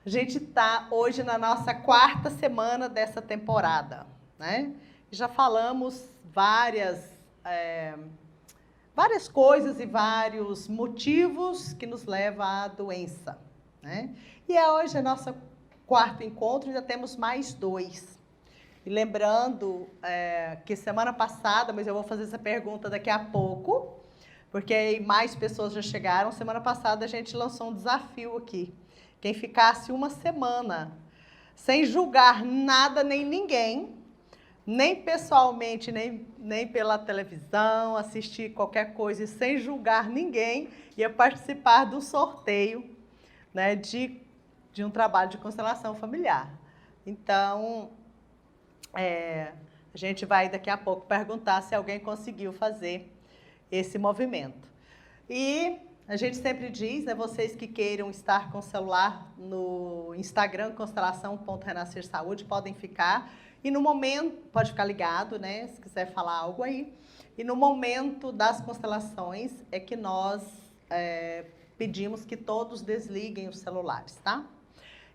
A gente está hoje na nossa 4ª semana dessa temporada, né? Já falamos várias coisas e vários motivos que nos levam à doença, né? E hoje é nosso 4º encontro, já temos mais 2. E lembrando que semana passada, mas eu vou fazer essa pergunta daqui a pouco, porque aí mais pessoas já chegaram. Semana passada a gente lançou um desafio aqui. Quem ficasse uma semana sem julgar nada nem ninguém, nem pessoalmente, nem pela televisão, assistir qualquer coisa e sem julgar ninguém, ia participar do sorteio, né, de um trabalho de constelação familiar. Então, a gente vai daqui a pouco perguntar se alguém conseguiu fazer esse movimento. E a gente sempre diz, né, vocês que queiram estar com o celular no Instagram, constelação.renascersaúde, podem ficar. E no momento, pode ficar ligado, né, se quiser falar algo aí. E no momento das constelações é que nós pedimos que todos desliguem os celulares, tá?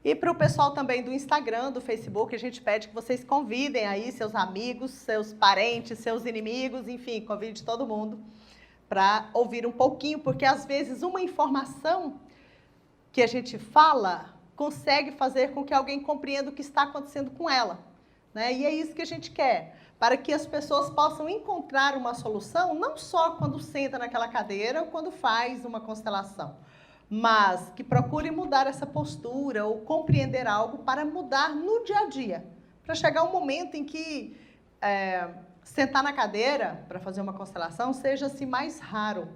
E para o pessoal também do Instagram, do Facebook, a gente pede que vocês convidem aí seus amigos, seus parentes, seus inimigos, enfim, convide todo mundo para ouvir um pouquinho, porque às vezes uma informação que a gente fala consegue fazer com que alguém compreenda o que está acontecendo com ela, né? E é isso que a gente quer, para que as pessoas possam encontrar uma solução, não só quando senta naquela cadeira ou quando faz uma constelação, mas que procure mudar essa postura ou compreender algo para mudar no dia a dia, para chegar um momento em que sentar na cadeira para fazer uma constelação seja assim mais raro.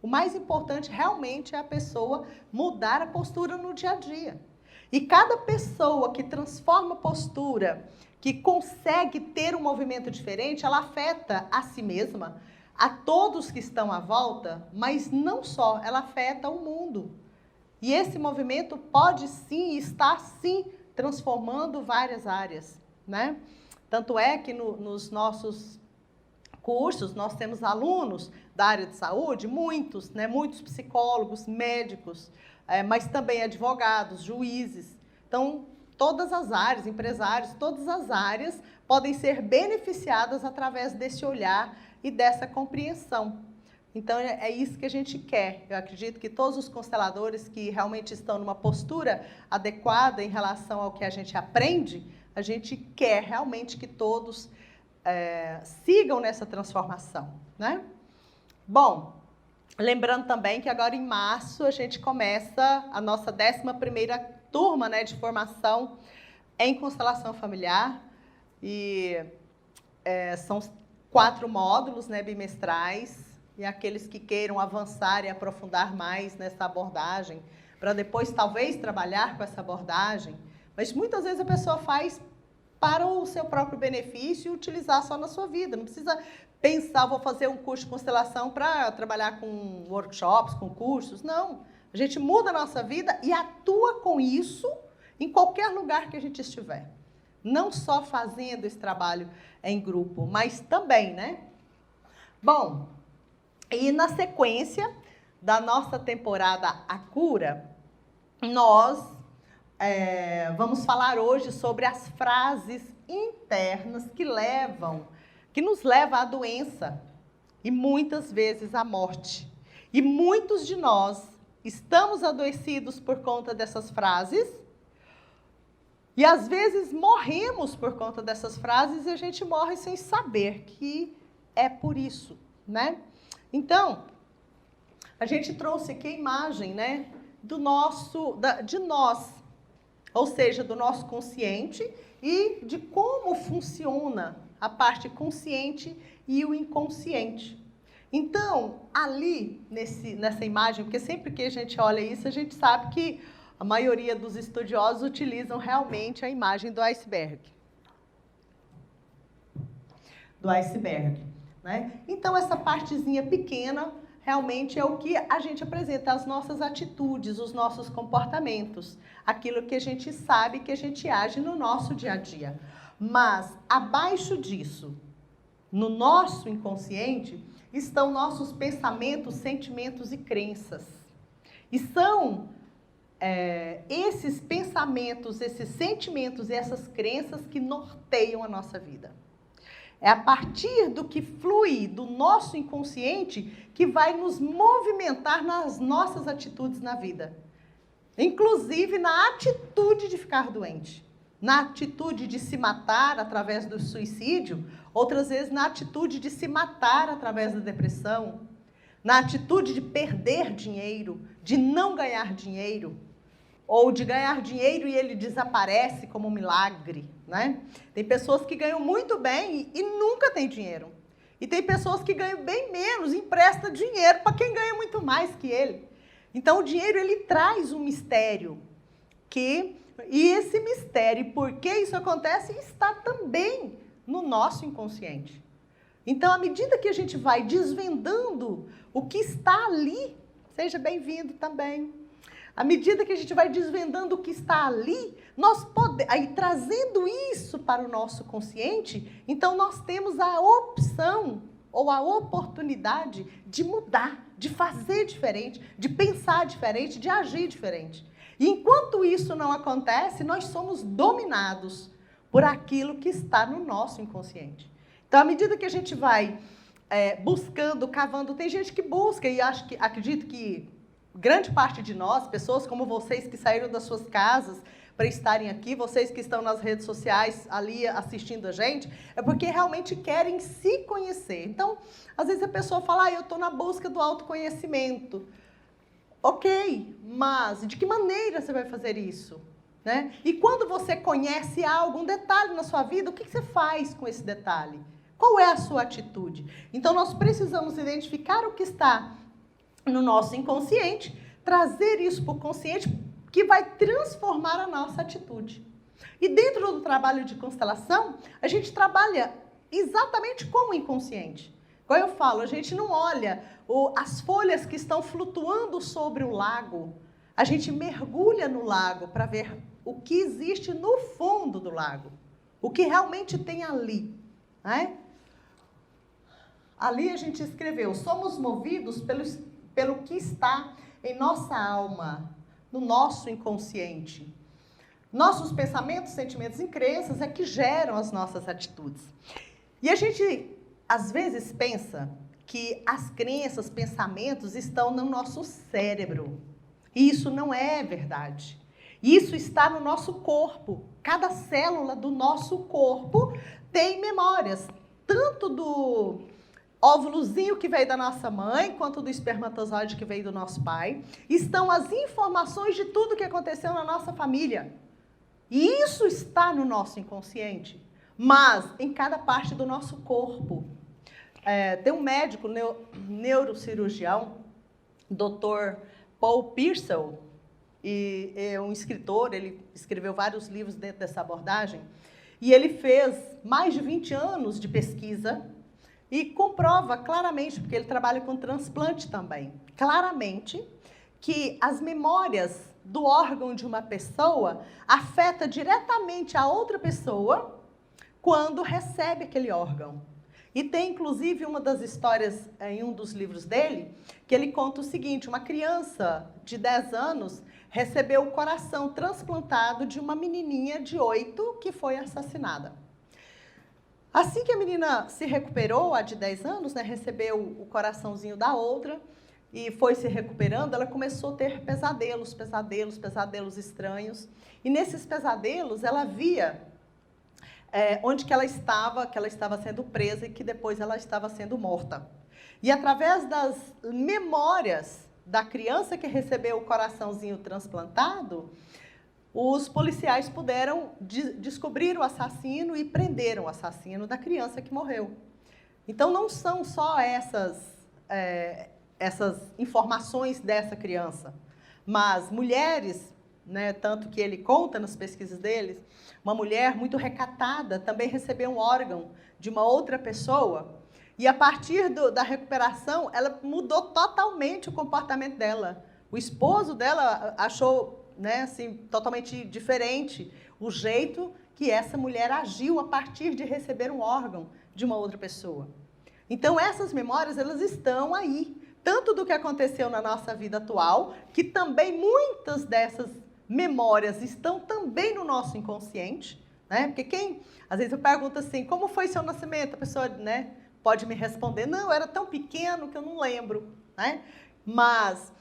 O mais importante realmente é a pessoa mudar a postura no dia a dia. E cada pessoa que transforma a postura, que consegue ter um movimento diferente, ela afeta a si mesma, a todos que estão à volta, mas não só, ela afeta o mundo. E esse movimento pode sim estar sim transformando várias áreas, né? Tanto é que nos nossos cursos nós temos alunos da área de saúde, muitos, né? Muitos psicólogos, médicos, mas também advogados, juízes. Então, todas as áreas, empresários, todas as áreas podem ser beneficiadas através desse olhar e dessa compreensão. Então, é isso que a gente quer. Eu acredito que todos os consteladores que realmente estão numa postura adequada em relação ao que a gente aprende, a gente quer realmente que todos sigam nessa transformação, né? Bom, lembrando também que agora em março a gente começa a nossa 11ª turma, né, de formação em constelação familiar. E são 4 módulos, né, bimestrais. E aqueles que queiram avançar e aprofundar mais nessa abordagem, para depois talvez trabalhar com essa abordagem, mas muitas vezes a pessoa faz para o seu próprio benefício e utilizar só na sua vida. Não precisa pensar, vou fazer um curso de constelação para trabalhar com workshops, com cursos. Não, a gente muda a nossa vida e atua com isso em qualquer lugar que a gente estiver. Não só fazendo esse trabalho em grupo, mas também, né? Bom, e na sequência da nossa temporada A Cura, nós vamos falar hoje sobre as frases internas que nos levam à doença e muitas vezes à morte. E muitos de nós estamos adoecidos por conta dessas frases e às vezes morremos por conta dessas frases e a gente morre sem saber que é por isso, né? Então, a gente trouxe aqui a imagem, né, de nós, ou seja, do nosso consciente e de como funciona a parte consciente e o inconsciente. Então, ali, nessa imagem, porque sempre que a gente olha isso, a gente sabe que a maioria dos estudiosos utilizam realmente a imagem do iceberg. Né? Então, essa partezinha pequena realmente é o que a gente apresenta, as nossas atitudes, os nossos comportamentos, aquilo que a gente sabe que a gente age no nosso dia a dia. Mas, abaixo disso, no nosso inconsciente, estão nossos pensamentos, sentimentos e crenças. E são esses pensamentos, esses sentimentos e essas crenças que norteiam a nossa vida. É a partir do que flui do nosso inconsciente que vai nos movimentar nas nossas atitudes na vida. Inclusive na atitude de ficar doente, na atitude de se matar através do suicídio, outras vezes na atitude de se matar através da depressão, na atitude de perder dinheiro, de não ganhar dinheiro, ou de ganhar dinheiro e ele desaparece como um milagre, né? Tem pessoas que ganham muito bem e nunca têm dinheiro. E tem pessoas que ganham bem menos, empresta dinheiro para quem ganha muito mais que ele. Então, o dinheiro, ele traz um mistério. E esse mistério, por que isso acontece, está também no nosso inconsciente. Então, à medida que a gente vai desvendando o que está ali, seja bem-vindo também. À medida que a gente vai desvendando o que está ali, aí trazendo isso para o nosso consciente, então nós temos a opção ou a oportunidade de mudar, de fazer diferente, de pensar diferente, de agir diferente. E enquanto isso não acontece, nós somos dominados por aquilo que está no nosso inconsciente. Então, à medida que a gente vai buscando, cavando, tem gente que busca e acredito que grande parte de nós, pessoas como vocês que saíram das suas casas para estarem aqui, vocês que estão nas redes sociais ali assistindo a gente, é porque realmente querem se conhecer. Então, às vezes a pessoa fala, eu estou na busca do autoconhecimento. Ok, mas de que maneira você vai fazer isso? Né? E quando você conhece algo, um detalhe na sua vida, o que você faz com esse detalhe? Qual é a sua atitude? Então, nós precisamos identificar o que está no nosso inconsciente, trazer isso para o consciente, que vai transformar a nossa atitude. E dentro do trabalho de constelação, a gente trabalha exatamente com o inconsciente. Como eu falo, a gente não olha as folhas que estão flutuando sobre o lago, a gente mergulha no lago para ver o que existe no fundo do lago, o que realmente tem ali, né? Ali a gente escreveu, somos movidos pelo que está em nossa alma, no nosso inconsciente. Nossos pensamentos, sentimentos e crenças é que geram as nossas atitudes. E a gente, às vezes, pensa que as crenças, pensamentos estão no nosso cérebro. E isso não é verdade. Isso está no nosso corpo. Cada célula do nosso corpo tem memórias, tanto do óvulozinho que veio da nossa mãe, quanto do espermatozoide que veio do nosso pai. Estão as informações de tudo que aconteceu na nossa família. E isso está no nosso inconsciente, mas em cada parte do nosso corpo. Tem um médico, neurocirurgião, Dr. Paul Pearsall, e é um escritor, ele escreveu vários livros dentro dessa abordagem, e ele fez mais de 20 anos de pesquisa e comprova claramente, porque ele trabalha com transplante também, claramente que as memórias do órgão de uma pessoa afeta diretamente a outra pessoa quando recebe aquele órgão. E tem, inclusive, uma das histórias em um dos livros dele, que ele conta o seguinte, uma criança de 10 anos recebeu o coração transplantado de uma menininha de 8 que foi assassinada. Assim que a menina se recuperou, a de 10 anos, né, recebeu o coraçãozinho da outra e foi se recuperando, ela começou a ter pesadelos estranhos. E nesses pesadelos, ela via onde que ela estava sendo presa e que depois ela estava sendo morta. E através das memórias da criança que recebeu o coraçãozinho transplantado, os policiais puderam descobrir o assassino e prenderam o assassino da criança que morreu. Então, não são só essas informações dessa criança, mas mulheres, né, tanto que ele conta nas pesquisas deles, uma mulher muito recatada também recebeu um órgão de uma outra pessoa e a partir da recuperação ela mudou totalmente o comportamento dela. O esposo dela achou, né, assim, totalmente diferente o jeito que essa mulher agiu a partir de receber um órgão de uma outra pessoa. Então essas memórias elas estão aí tanto do que aconteceu na nossa vida atual, que também muitas dessas memórias estão também no nosso inconsciente, né? Porque às vezes eu pergunto assim, como foi seu nascimento? A pessoa, né, pode me responder, não, eu era tão pequeno que eu não lembro, né? Mas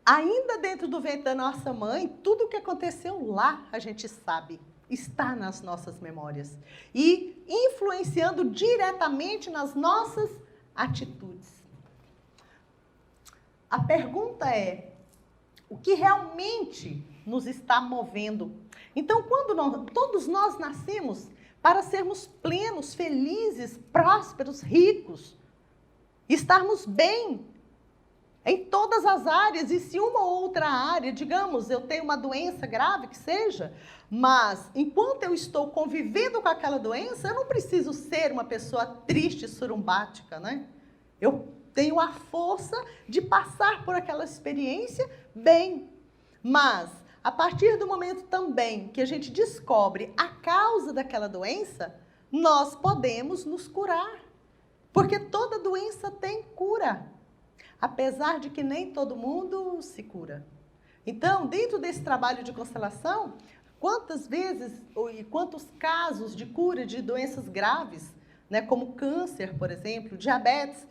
ainda dentro do ventre da nossa mãe, tudo o que aconteceu lá, a gente sabe, está nas nossas memórias e influenciando diretamente nas nossas atitudes. A pergunta é, o que realmente nos está movendo? Então, todos nós nascemos para sermos plenos, felizes, prósperos, ricos, estarmos bem em todas as áreas, e se uma ou outra área, digamos, eu tenho uma doença grave que seja, mas enquanto eu estou convivendo com aquela doença, eu não preciso ser uma pessoa triste, surumbática, né? Eu tenho a força de passar por aquela experiência bem. Mas, a partir do momento também que a gente descobre a causa daquela doença, nós podemos nos curar. Porque toda doença tem cura. Apesar de que nem todo mundo se cura. Então, dentro desse trabalho de constelação, quantas vezes e quantos casos de cura de doenças graves, né, como câncer, por exemplo, diabetes,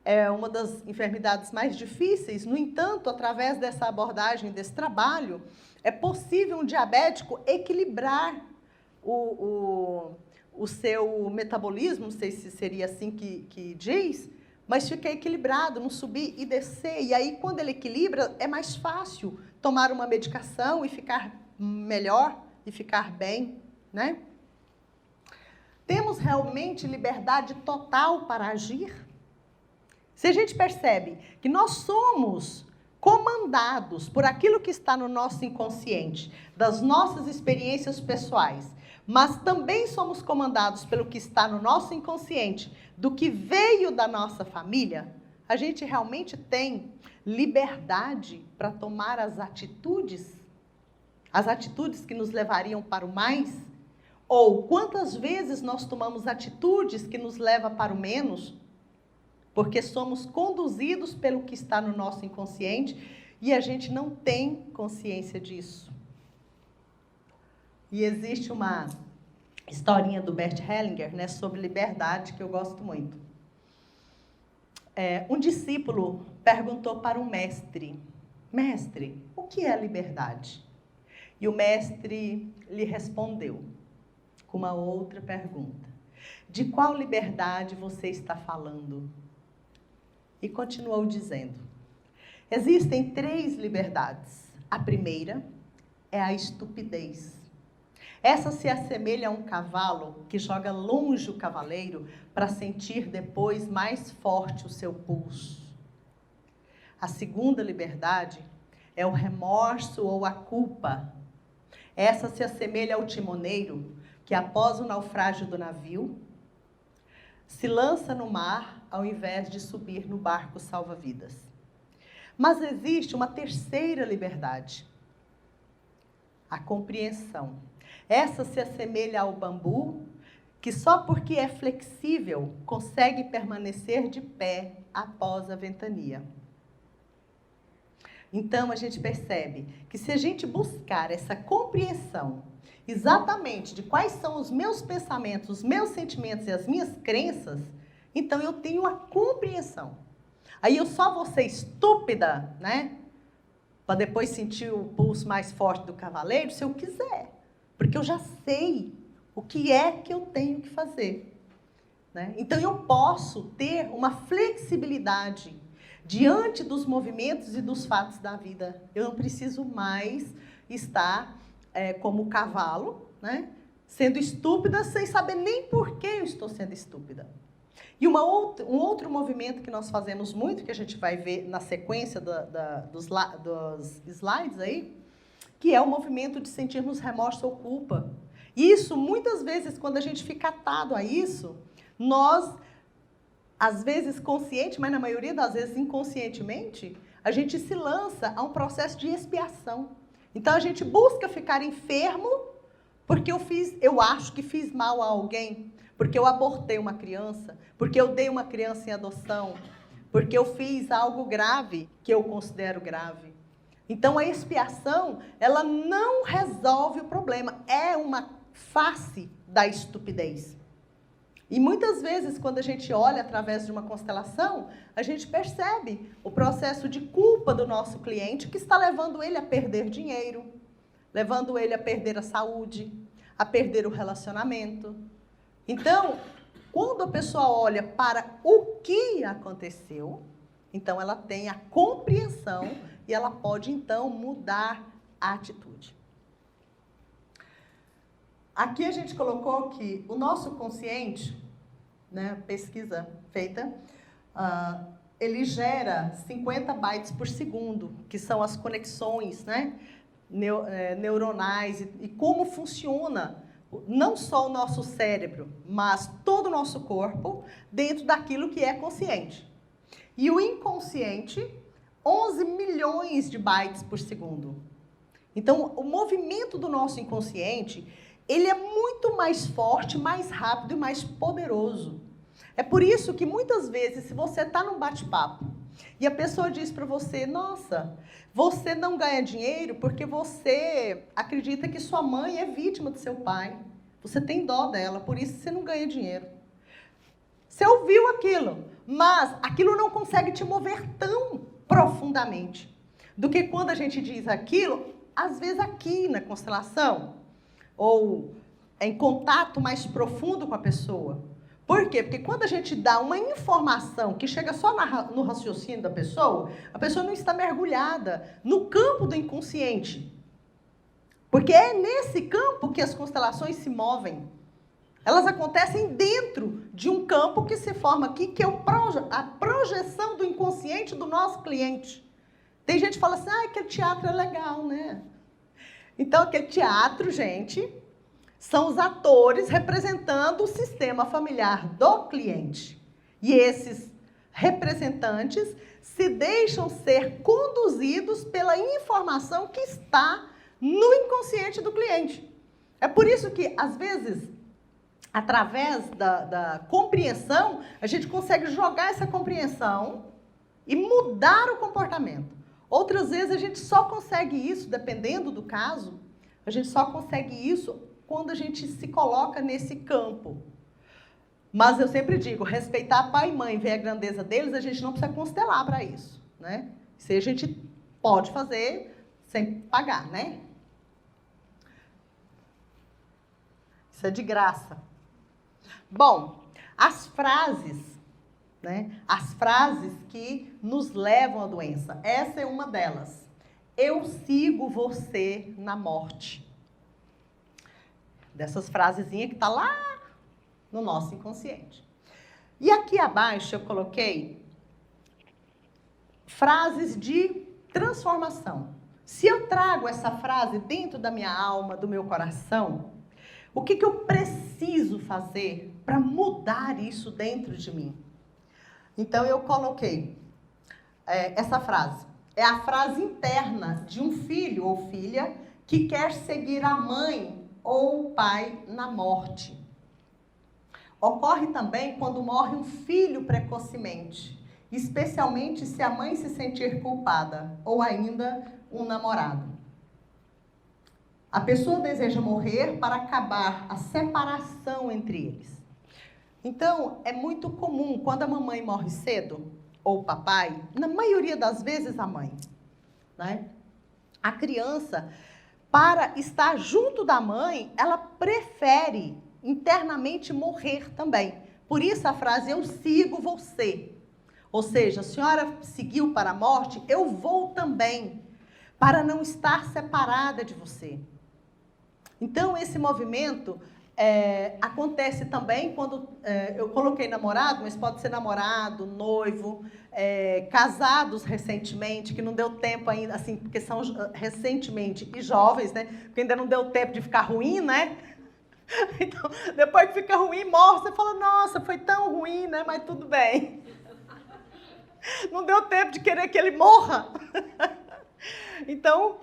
é uma das enfermidades mais difíceis. No entanto, através dessa abordagem, desse trabalho, é possível um diabético equilibrar o seu metabolismo, não sei se seria assim que diz, mas fica equilibrado, não subir e descer. E aí, quando ele equilibra, é mais fácil tomar uma medicação e ficar melhor e ficar bem, né? Temos realmente liberdade total para agir? Se a gente percebe que nós somos comandados por aquilo que está no nosso inconsciente, das nossas experiências pessoais, mas também somos comandados pelo que está no nosso inconsciente, do que veio da nossa família, a gente realmente tem liberdade para tomar as atitudes que nos levariam para o mais? Ou quantas vezes nós tomamos atitudes que nos levam para o menos, porque somos conduzidos pelo que está no nosso inconsciente e a gente não tem consciência disso. E existe uma historinha do Bert Hellinger, né, sobre liberdade, que eu gosto muito. Um discípulo perguntou para o mestre, mestre, o que é liberdade? E o mestre lhe respondeu com uma outra pergunta. De qual liberdade você está falando? E continuou dizendo, existem 3 liberdades. A primeira é a estupidez. Essa se assemelha a um cavalo que joga longe o cavaleiro para sentir depois mais forte o seu pulso. A segunda liberdade é o remorso ou a culpa. Essa se assemelha ao timoneiro que, após o naufrágio do navio, se lança no mar ao invés de subir no barco salva-vidas. Mas existe uma terceira liberdade, a compreensão. Essa se assemelha ao bambu, que só porque é flexível consegue permanecer de pé após a ventania. Então, a gente percebe que se a gente buscar essa compreensão exatamente de quais são os meus pensamentos, os meus sentimentos e as minhas crenças, então eu tenho a compreensão. Aí eu só vou ser estúpida, né? Para depois sentir o pulso mais forte do cavaleiro, se eu quiser. Porque eu já sei o que é que eu tenho que fazer, né? Então, eu posso ter uma flexibilidade diante dos movimentos e dos fatos da vida. Eu não preciso mais estar como o cavalo, né? Sendo estúpida sem saber nem por que eu estou sendo estúpida. E um outro movimento que nós fazemos muito, que a gente vai ver na sequência dos slides aí, que é o movimento de sentirmos remorso ou culpa. Isso, muitas vezes, quando a gente fica atado a isso, nós, às vezes consciente, mas na maioria das vezes inconscientemente, a gente se lança a um processo de expiação. Então, a gente busca ficar enfermo porque eu acho que fiz mal a alguém, porque eu abortei uma criança, porque eu dei uma criança em adoção, porque eu fiz algo grave, que eu considero grave. Então, a expiação, ela não resolve o problema, é uma face da estupidez. E muitas vezes, quando a gente olha através de uma constelação, a gente percebe o processo de culpa do nosso cliente que está levando ele a perder dinheiro, levando ele a perder a saúde, a perder o relacionamento. Então, quando a pessoa olha para o que aconteceu, então ela tem a compreensão e ela pode, então, mudar a atitude. Aqui a gente colocou que o nosso consciente, né, pesquisa feita, ele gera 50 bytes por segundo, que são as conexões, né, neuronais e como funciona não só o nosso cérebro, mas todo o nosso corpo dentro daquilo que é consciente. E o inconsciente, 11 milhões de bytes por segundo. Então, o movimento do nosso inconsciente, ele é muito mais forte, mais rápido e mais poderoso. É por isso que muitas vezes, se você está num bate-papo e a pessoa diz para você, nossa, você não ganha dinheiro porque você acredita que sua mãe é vítima do seu pai. Você tem dó dela, por isso você não ganha dinheiro. Você ouviu aquilo, mas aquilo não consegue te mover tão profundamente do que quando a gente diz aquilo, às vezes aqui na constelação, ou em contato mais profundo com a pessoa. Por quê? Porque quando a gente dá uma informação que chega só no raciocínio da pessoa, a pessoa não está mergulhada no campo do inconsciente. Porque é nesse campo que as constelações se movem. Elas acontecem dentro de um campo que se forma aqui, que é a projeção do inconsciente do nosso cliente. Tem gente que fala assim, aquele teatro é legal, né? Então, aquele teatro, gente, são os atores representando o sistema familiar do cliente. E esses representantes se deixam ser conduzidos pela informação que está no inconsciente do cliente. É por isso que, às vezes, através da compreensão, a gente consegue jogar essa compreensão e mudar o comportamento. Outras vezes a gente só consegue isso, dependendo do caso, a gente só consegue isso quando a gente se coloca nesse campo. Mas eu sempre digo, respeitar pai e mãe, ver a grandeza deles, a gente não precisa constelar para isso, né? Isso a gente pode fazer sem pagar, né? Isso é de graça. Bom, as frases, né? As frases que nos levam à doença. Essa é uma delas. Eu sigo você na morte. Dessas frasezinhas que está lá no nosso inconsciente. E aqui abaixo eu coloquei frases de transformação. Se eu trago essa frase dentro da minha alma, do meu coração, o que eu preciso fazer para mudar isso dentro de mim? Então, eu coloquei essa frase. É a frase interna de um filho ou filha que quer seguir a mãe ou o pai na morte. Ocorre também quando morre um filho precocemente, especialmente se a mãe se sentir culpada ou ainda um namorado. A pessoa deseja morrer para acabar a separação entre eles. Então, é muito comum, quando a mamãe morre cedo, ou o papai, na maioria das vezes a mãe, né? A criança, para estar junto da mãe, ela prefere internamente morrer também. Por isso a frase, eu sigo você. Ou seja, a senhora seguiu para a morte, eu vou também, para não estar separada de você. Então, esse movimento acontece também quando eu coloquei namorado, mas pode ser namorado, noivo, casados recentemente, que não deu tempo ainda, assim, porque são recentemente, e jovens, né? Porque ainda não deu tempo de ficar ruim, né? Então, depois que fica ruim, morre, você fala, nossa, foi tão ruim, né? Mas tudo bem. Não deu tempo de querer que ele morra. Então,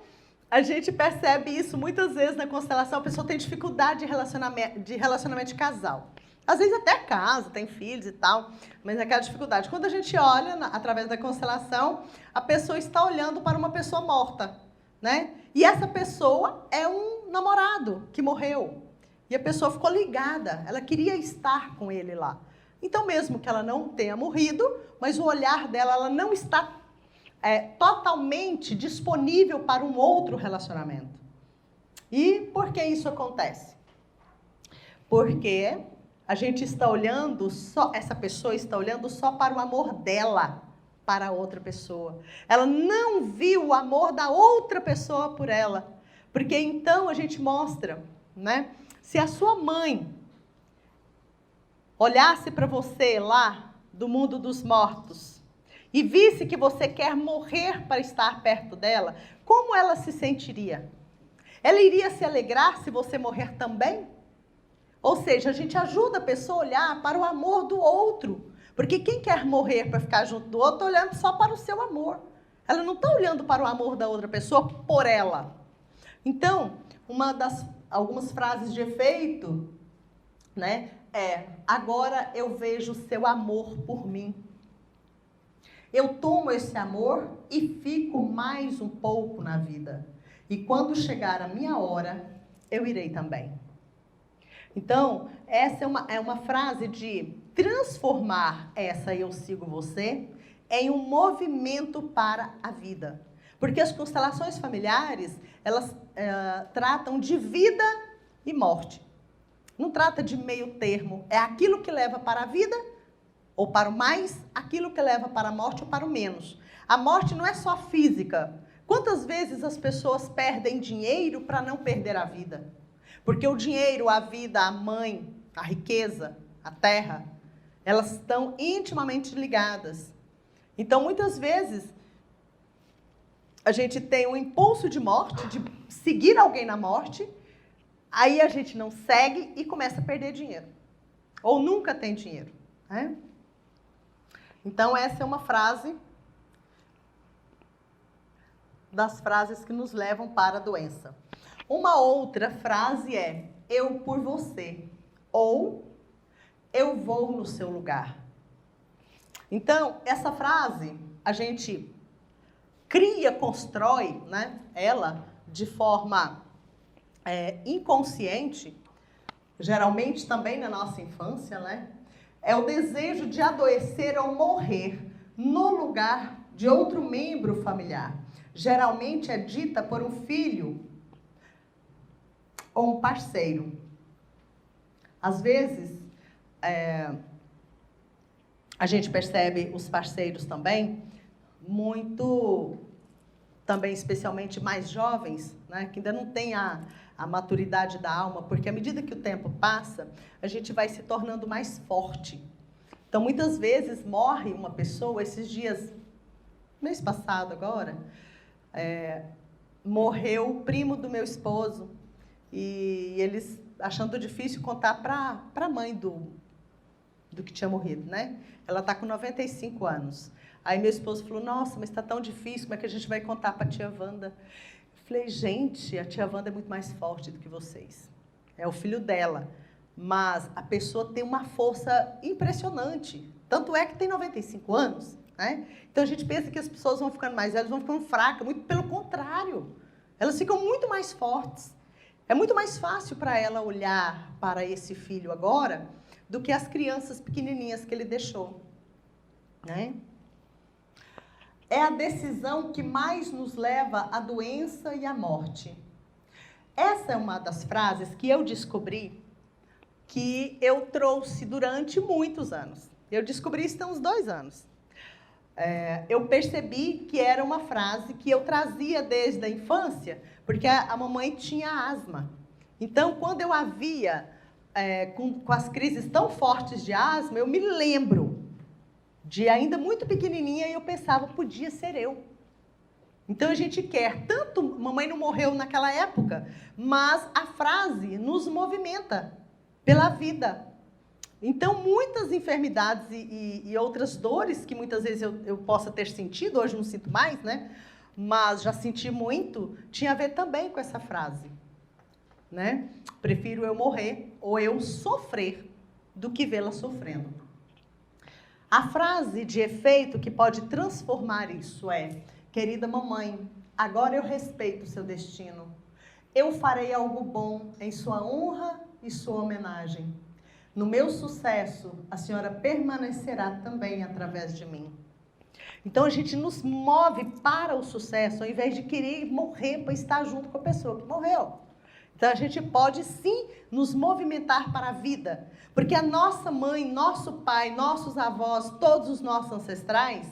a gente percebe isso muitas vezes na constelação, a pessoa tem dificuldade de relacionamento de casal. Às vezes até casa, tem filhos e tal, mas é aquela dificuldade. Quando a gente olha, através da constelação, a pessoa está olhando para uma pessoa morta, né? E essa pessoa é um namorado que morreu. E a pessoa ficou ligada, ela queria estar com ele lá. Então, mesmo que ela não tenha morrido, mas o olhar dela, ela não está totalmente disponível para um outro relacionamento. E por que isso acontece? Porque a gente está olhando só, essa pessoa está olhando só para o amor dela, para a outra pessoa. Ela não viu o amor da outra pessoa por ela. Porque então a gente mostra, né? Se a sua mãe olhasse para você lá do mundo dos mortos e visse que você quer morrer para estar perto dela, como ela se sentiria? Ela iria se alegrar se você morrer também? Ou seja, a gente ajuda a pessoa a olhar para o amor do outro. Porque quem quer morrer para ficar junto do outro, está olhando só para o seu amor. Ela não está olhando para o amor da outra pessoa por ela. Então, algumas frases de efeito, né, agora eu vejo o seu amor por mim. Eu tomo esse amor e fico mais um pouco na vida. E quando chegar a minha hora, eu irei também. Então, essa é uma frase de transformar essa eu sigo você em um movimento para a vida. Porque as constelações familiares, elas tratam de vida e morte. Não trata de meio termo. É aquilo que leva para a vida ou para o mais, aquilo que leva para a morte ou para o menos. A morte não é só física. Quantas vezes as pessoas perdem dinheiro para não perder a vida? Porque o dinheiro, a vida, a mãe, a riqueza, a terra, elas estão intimamente ligadas. Então, muitas vezes, a gente tem um impulso de morte, de seguir alguém na morte, aí a gente não segue e começa a perder dinheiro. Ou nunca tem dinheiro, né? Então, essa é uma frase das frases que nos levam para a doença. Uma outra frase é, eu por você, ou eu vou no seu lugar. Então, essa frase, a gente cria, constrói, né, ela de forma inconsciente, geralmente também na nossa infância, né? É o desejo de adoecer ou morrer no lugar de outro membro familiar. Geralmente é dita por um filho ou um parceiro. Às vezes, a gente percebe os parceiros também, também especialmente mais jovens, né, que ainda não têm a maturidade da alma, porque à medida que o tempo passa, a gente vai se tornando mais forte. Então, muitas vezes morre uma pessoa, esses dias, mês passado agora, morreu o primo do meu esposo, e eles achando difícil contar para a mãe do que tinha morrido, né? Ela está com 95 anos. Aí meu esposo falou, nossa, mas está tão difícil, como é que a gente vai contar para a tia Wanda? Eu falei, gente, a tia Wanda é muito mais forte do que vocês. É o filho dela. Mas a pessoa tem uma força impressionante. Tanto é que tem 95 anos, né? Então a gente pensa que as pessoas vão ficando mais velhas, vão ficando fracas. Muito pelo contrário. Elas ficam muito mais fortes. É muito mais fácil para ela olhar para esse filho agora do que as crianças pequenininhas que ele deixou, né? É a decisão que mais nos leva à doença e à morte. Essa é uma das frases que eu descobri, que eu trouxe durante muitos anos. Eu descobri isso há uns 2 anos. Eu percebi que era uma frase que eu trazia desde a infância, porque a mamãe tinha asma. Então, quando eu a via com as crises tão fortes de asma, eu me lembro de ainda muito pequenininha e eu pensava, podia ser eu. Então, a gente quer, tanto, mamãe não morreu naquela época, mas a frase nos movimenta pela vida. Então, muitas enfermidades e outras dores que muitas vezes eu possa ter sentido, hoje não sinto mais, né? Mas já senti muito, tinha a ver também com essa frase, né? Prefiro eu morrer ou eu sofrer. do que vê-la sofrendo. A frase de efeito que pode transformar isso é: querida mamãe, agora eu respeito o seu destino. Eu farei algo bom em sua honra e sua homenagem. No meu sucesso, a senhora permanecerá também através de mim. Então a gente nos move para o sucesso, ao invés de querer morrer para estar junto com a pessoa que morreu. Então a gente pode sim nos movimentar para a vida, porque a nossa mãe, nosso pai, nossos avós, todos os nossos ancestrais,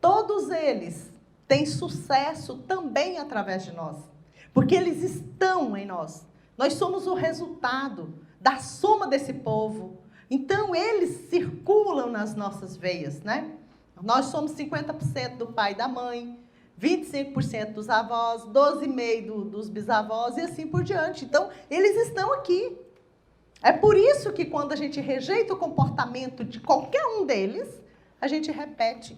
todos eles têm sucesso também através de nós, porque eles estão em nós. Nós somos o resultado da soma desse povo. Então eles circulam nas nossas veias, né? Nós somos 50% do pai e da mãe, 25% dos avós, 12,5% dos bisavós e assim por diante. Então, eles estão aqui. É por isso que quando a gente rejeita o comportamento de qualquer um deles, a gente repete.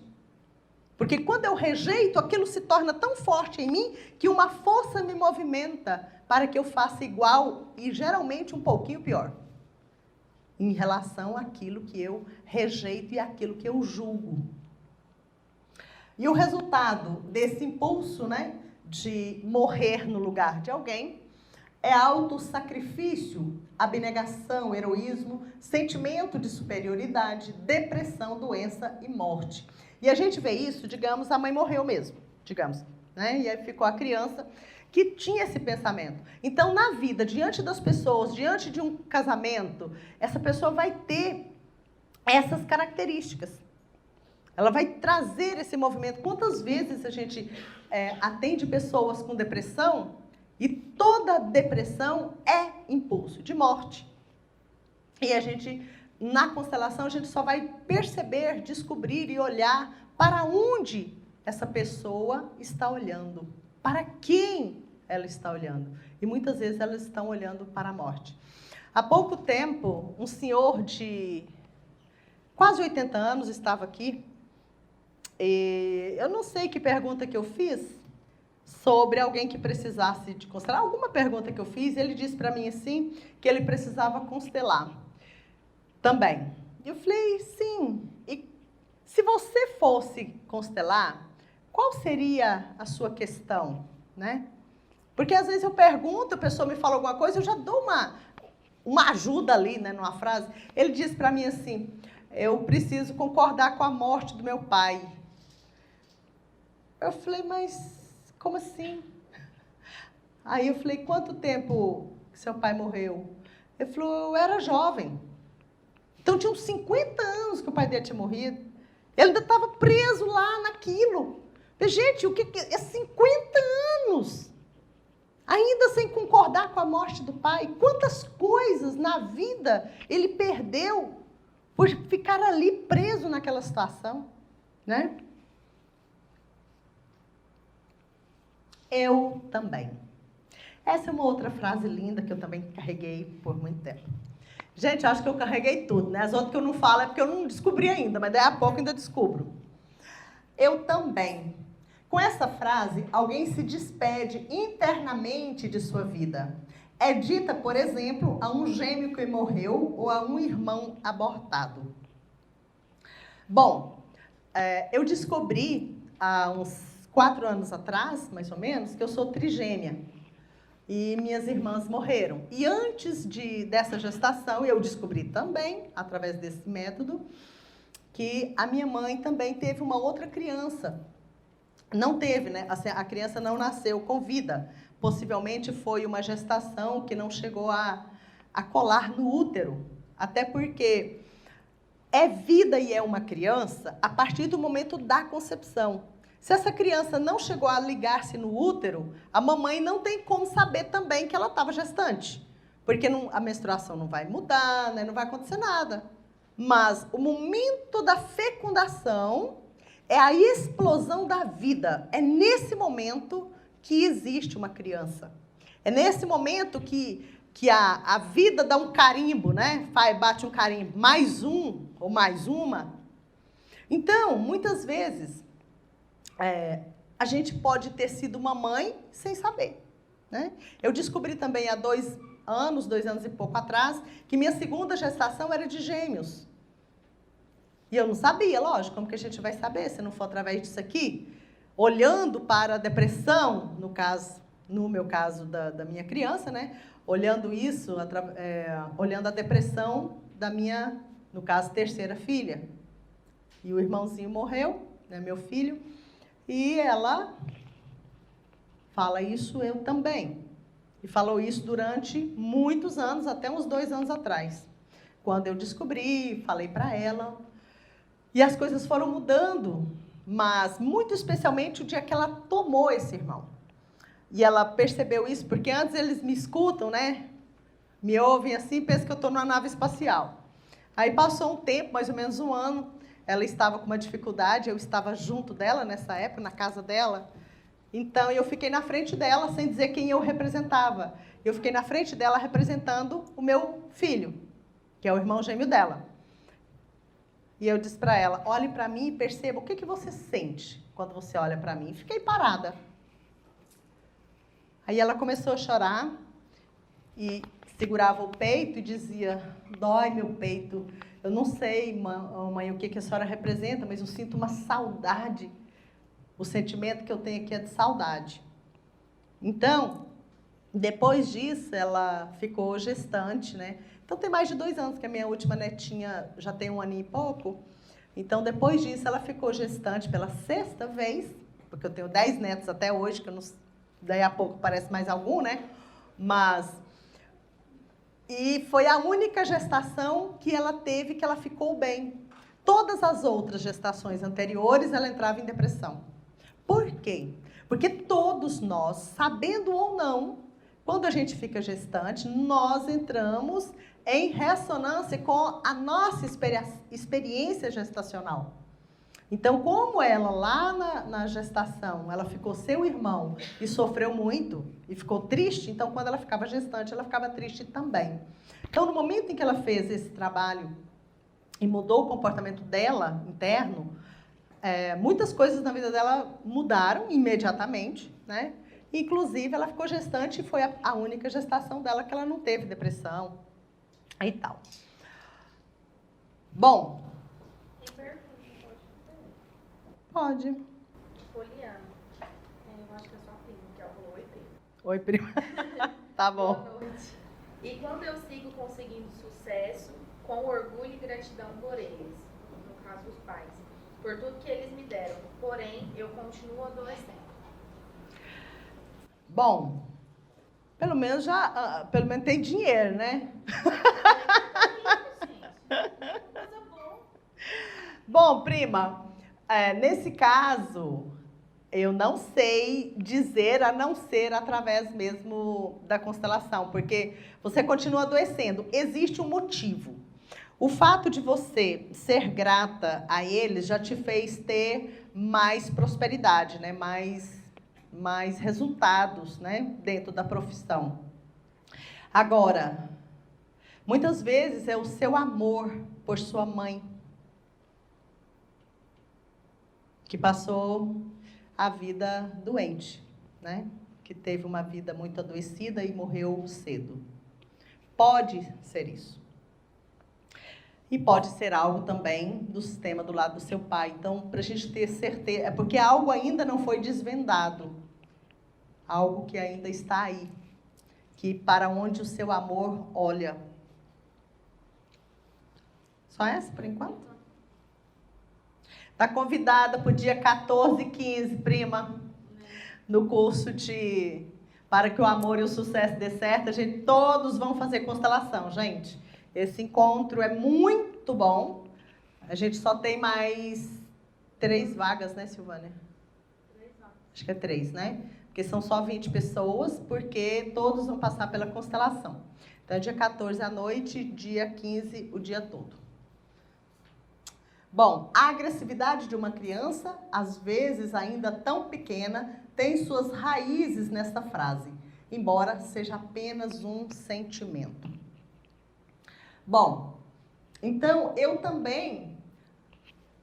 Porque quando eu rejeito, aquilo se torna tão forte em mim que uma força me movimenta para que eu faça igual e geralmente um pouquinho pior, em relação àquilo que eu rejeito e àquilo que eu julgo. E o resultado desse impulso, né, de morrer no lugar de alguém é autossacrifício, abnegação, heroísmo, sentimento de superioridade, depressão, doença e morte. E a gente vê isso, digamos, a mãe morreu mesmo, digamos, né? E aí ficou a criança que tinha esse pensamento. Então, na vida, diante das pessoas, diante de um casamento, essa pessoa vai ter essas características. Ela vai trazer esse movimento. Quantas vezes a gente atende pessoas com depressão e toda depressão é impulso de morte. E a gente, na constelação, a gente só vai perceber, descobrir e olhar para onde essa pessoa está olhando. Para quem ela está olhando. E muitas vezes elas estão olhando para a morte. Há pouco tempo, um senhor de quase 80 anos estava aqui. E eu não sei que pergunta que eu fiz sobre alguém que precisasse de constelar. Alguma pergunta que eu fiz, ele disse para mim assim, que ele precisava constelar também. Eu falei, sim. E se você fosse constelar, qual seria a sua questão, né? Porque às vezes eu pergunto, a pessoa me fala alguma coisa, eu já dou uma ajuda ali, né, numa frase. Ele disse para mim assim, eu preciso concordar com a morte do meu pai. Eu falei, mas como assim? Aí eu falei, quanto tempo que seu pai morreu? Ele falou, eu era jovem. Então tinha uns 50 anos que o pai dele tinha morrido. Ele ainda estava preso lá naquilo. Falei, gente, o que é 50 anos? Ainda sem concordar com a morte do pai. Quantas coisas na vida ele perdeu por ficar ali preso naquela situação, né? Eu também. Essa é uma outra frase linda que eu também carreguei por muito tempo. Gente, eu acho que eu carreguei tudo, né? As outras que eu não falo é porque eu não descobri ainda, mas daí a pouco ainda descubro. Eu também. Com essa frase, alguém se despede internamente de sua vida. É dita, por exemplo, a um gêmeo que morreu ou a um irmão abortado. Bom, eu descobri há uns 4 anos atrás, mais ou menos, que eu sou trigêmea. E minhas irmãs morreram. E antes dessa gestação, eu descobri também, através desse método, que a minha mãe também teve uma outra criança. Não teve, né? Assim, a criança não nasceu com vida. Possivelmente foi uma gestação que não chegou a colar no útero. Até porque é vida e é uma criança a partir do momento da concepção. Se essa criança não chegou a ligar-se no útero, a mamãe não tem como saber também que ela estava gestante. Porque a menstruação não vai mudar, né? Não vai acontecer nada. Mas o momento da fecundação é a explosão da vida. É nesse momento que existe uma criança. É nesse momento que a vida dá um carimbo, né? Bate um carimbo, mais um ou mais uma. Então, muitas vezes, a gente pode ter sido uma mãe sem saber, né? Eu descobri também há anos, 2 anos e pouco atrás, que minha segunda gestação era de gêmeos. E eu não sabia, lógico, como que a gente vai saber se não for através disso aqui? Olhando para a depressão, no meu caso da minha criança, né? Olhando isso, olhando a depressão da minha, no caso, terceira filha. E o irmãozinho morreu, né, meu filho, e ela fala isso, eu também. E falou isso durante muitos anos, até uns 2 anos atrás. Quando eu descobri, falei para ela, e as coisas foram mudando, mas muito especialmente o dia que ela tomou esse irmão. E ela percebeu isso, porque antes eles me escutam, né? Me ouvem assim, pensam que eu estou numa nave espacial. Aí passou um tempo, mais ou menos 1 ano, ela estava com uma dificuldade, eu estava junto dela nessa época, na casa dela. Então, eu fiquei na frente dela, sem dizer quem eu representava. Eu fiquei na frente dela representando o meu filho, que é o irmão gêmeo dela. E eu disse para ela, olhe para mim e perceba o que você sente quando você olha para mim. Fiquei parada. Aí ela começou a chorar e segurava o peito e dizia, dói meu peito. Eu não sei, mãe, o que a senhora representa, mas eu sinto uma saudade. O sentimento que eu tenho aqui é de saudade. Então, depois disso, ela ficou gestante, né? Então, tem mais de 2 anos que a minha última netinha já tem 1 ano e pouco. Então, depois disso, ela ficou gestante pela 6ª vez, porque eu tenho 10 netos até hoje, que eu não, daí a pouco parece mais algum, né? E foi a única gestação que ela teve que ela ficou bem. Todas as outras gestações anteriores, ela entrava em depressão. Por quê? Porque todos nós, sabendo ou não, quando a gente fica gestante, nós entramos em ressonância com a nossa experiência gestacional. Então, como ela lá na gestação, ela ficou sem o irmão e sofreu muito e ficou triste, então quando ela ficava gestante, ela ficava triste também. Então, no momento em que ela fez esse trabalho e mudou o comportamento dela interno, muitas coisas na vida dela mudaram imediatamente, né? Inclusive, ela ficou gestante e foi a única gestação dela que ela não teve depressão e tal. Bom. Tem pergunta, pode. Poliana. Eu acho que é sua prima, que ela falou oi, prima. Oi, prima. Tá bom. Boa noite. E quando eu sigo conseguindo sucesso, com orgulho e gratidão por eles, no caso os pais, por tudo que eles me deram, porém, eu continuo adolescente. Bom, pelo menos tem dinheiro, né? Bom, prima, nesse caso, eu não sei dizer a não ser através mesmo da constelação, porque você continua adoecendo. Existe um motivo. O fato de você ser grata a eles já te fez ter mais prosperidade, né? mais resultados, né? Dentro da profissão. Agora, muitas vezes é o seu amor por sua mãe que passou a vida doente, né? Que teve uma vida muito adoecida e morreu cedo. Pode ser isso. E pode ser algo também do sistema do lado do seu pai. Então, para a gente ter certeza, é porque algo ainda não foi desvendado. Algo que ainda está aí. Que para onde o seu amor olha. Só essa, por enquanto? Está convidada para o dia 14 e 15, prima. No curso de Para que o Amor e o Sucesso dê certo. Todos vão fazer constelação, gente. Esse encontro é muito bom. A gente só tem mais 3 vagas, né, Silvânia? 3 vagas. Acho que é 3, né? Porque são só 20 pessoas, porque todos vão passar pela constelação. Então, dia 14 à noite, dia 15, o dia todo. Bom, a agressividade de uma criança, às vezes ainda tão pequena, tem suas raízes nessa frase, embora seja apenas um sentimento. Bom, então, eu também,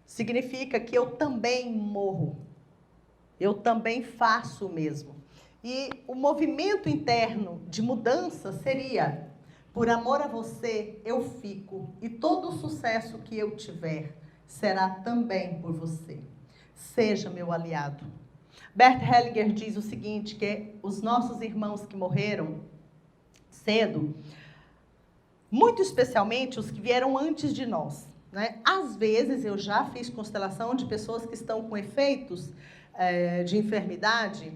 significa que eu também morro. Eu também faço o mesmo. E o movimento interno de mudança seria: por amor a você, eu fico, e todo o sucesso que eu tiver será também por você. Seja meu aliado. Bert Hellinger diz o seguinte, que os nossos irmãos que morreram cedo, muito especialmente os que vieram antes de nós, né? Às vezes, eu já fiz constelação de pessoas que estão com efeitos de enfermidade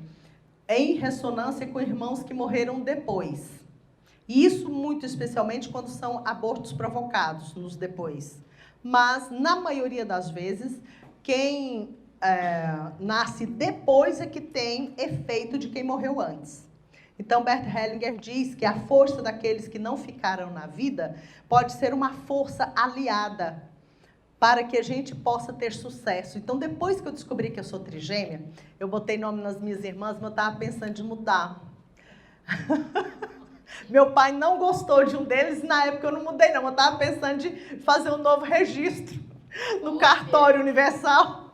em ressonância com irmãos que morreram depois. E isso muito especialmente quando são abortos provocados nos depois. Mas, na maioria das vezes, quem nasce depois é que tem efeito de quem morreu antes. Então, Bert Hellinger diz que a força daqueles que não ficaram na vida pode ser uma força aliada para que a gente possa ter sucesso. Então, depois que eu descobri que eu sou trigêmea, eu botei nome nas minhas irmãs, mas eu estava pensando de mudar. Meu pai não gostou de um deles, na época eu não mudei não, eu estava pensando de fazer um novo registro no cartório universal.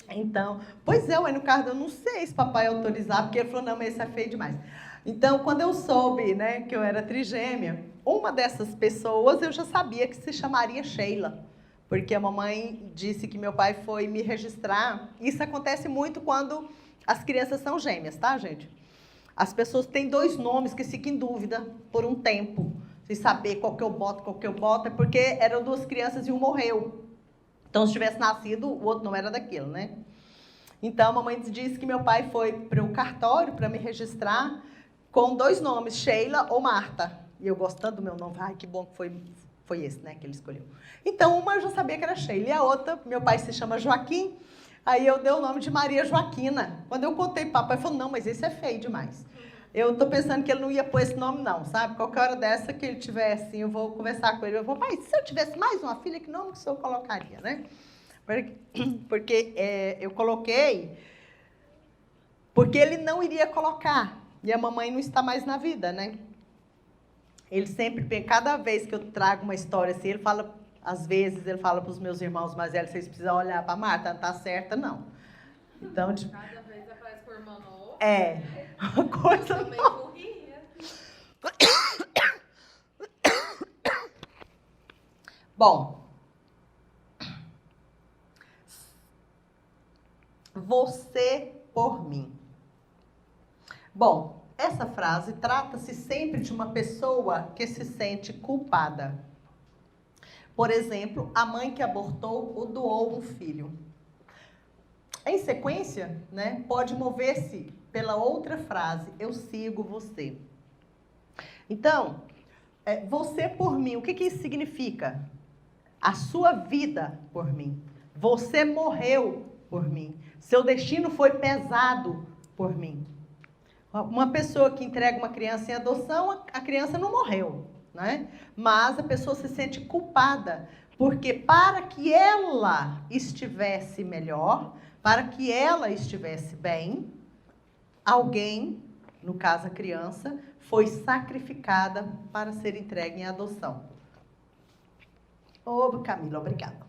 Então, pois é, no carro eu não sei se papai autorizar, porque ele falou, não, mas esse é feio demais. Então, quando eu soube, né, que eu era trigêmea, uma dessas pessoas eu já sabia que se chamaria Sheila, porque a mamãe disse que meu pai foi me registrar. Isso acontece muito quando as crianças são gêmeas, tá, gente? As pessoas têm 2 nomes que ficam em dúvida por um tempo, sem saber qual que eu boto, é porque eram 2 crianças e um morreu. Então, se tivesse nascido, o outro não era daquilo, né? Então, a mamãe disse que meu pai foi para o cartório para me registrar com 2 nomes, Sheila ou Marta. E eu gostando do meu nome, ai, que bom que foi esse, né, que ele escolheu. Então, uma eu já sabia que era Sheila, e a outra, meu pai se chama Joaquim, aí eu dei o nome de Maria Joaquina. Quando eu contei para o papai, ele falou, não, mas esse é feio demais. Eu estou pensando que ele não ia pôr esse nome, não, sabe? Qualquer hora dessa que ele tiver assim, eu vou conversar com ele. Eu vou, pai, se eu tivesse mais uma filha, que nome que o senhor colocaria, né? Porque eu coloquei, porque ele não iria colocar. E a mamãe não está mais na vida, né? Ele sempre, cada vez que eu trago uma história assim, ele fala, às vezes ele fala para os meus irmãos mais velhos, vocês precisam olhar para a Marta, não está certa, não. Então, cada vez aparece por irmão novo. Uma coisa. Eu também morria. Bom, você por mim. Bom, essa frase trata-se sempre de uma pessoa que se sente culpada. Por exemplo, a mãe que abortou ou doou um filho. Em sequência, né, pode mover-se pela outra frase, eu sigo você. Então, você por mim, o que isso significa? A sua vida por mim. Você morreu por mim. Seu destino foi pesado por mim. Uma pessoa que entrega uma criança em adoção, a criança não morreu, né? Mas a pessoa se sente culpada, porque para que ela estivesse melhor, para que ela estivesse bem, alguém, no caso a criança, foi sacrificada para ser entregue em adoção. Ô, Camila, obrigada.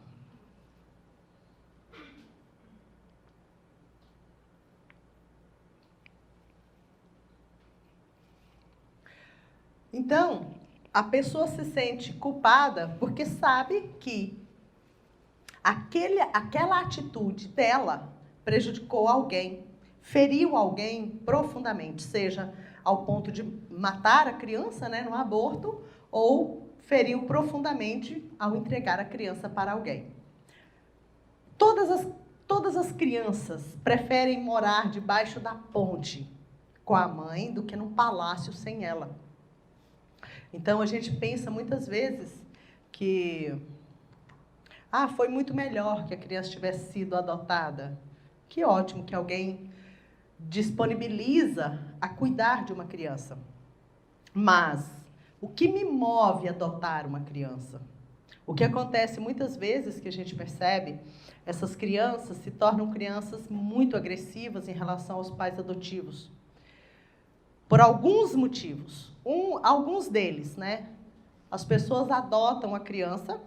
Então, a pessoa se sente culpada porque sabe que aquela atitude dela prejudicou alguém, feriu alguém profundamente, seja ao ponto de matar a criança, né, no aborto, ou feriu profundamente ao entregar a criança para alguém. Todas as crianças preferem morar debaixo da ponte com a mãe do que num palácio sem ela. Então, a gente pensa muitas vezes que foi muito melhor que a criança tivesse sido adotada. Que ótimo que alguém disponibiliza a cuidar de uma criança. Mas o que me move a adotar uma criança? O que acontece muitas vezes que a gente percebe, essas crianças se tornam crianças muito agressivas em relação aos pais adotivos. Por alguns motivos. Alguns deles, né? As pessoas adotam a criança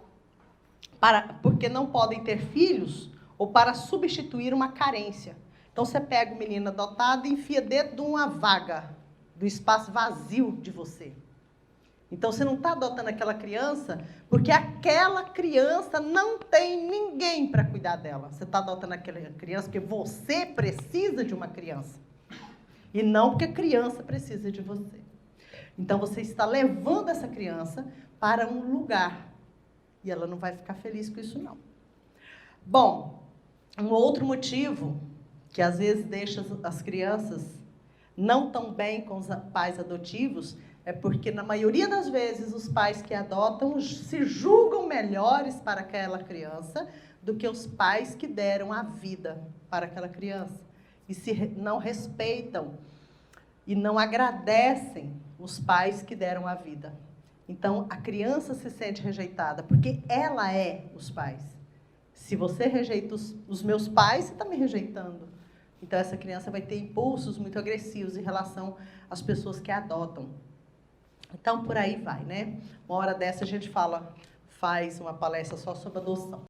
porque não podem ter filhos ou para substituir uma carência. Então, você pega o menino adotado e enfia dentro de uma vaga, do espaço vazio de você. Então, você não está adotando aquela criança porque aquela criança não tem ninguém para cuidar dela. Você está adotando aquela criança porque você precisa de uma criança. E não porque a criança precisa de você. Então, você está levando essa criança para um lugar. E ela não vai ficar feliz com isso, não. Bom, um outro motivo que às vezes deixa as crianças não tão bem com os pais adotivos é porque, na maioria das vezes, os pais que adotam se julgam melhores para aquela criança do que os pais que deram a vida para aquela criança. E não respeitam e não agradecem os pais que deram a vida. Então, a criança se sente rejeitada, porque ela é os pais. Se você rejeita os meus pais, você está me rejeitando. Então, essa criança vai ter impulsos muito agressivos em relação às pessoas que a adotam. Então, por aí vai, né? Uma hora dessa a gente faz uma palestra só sobre adoção.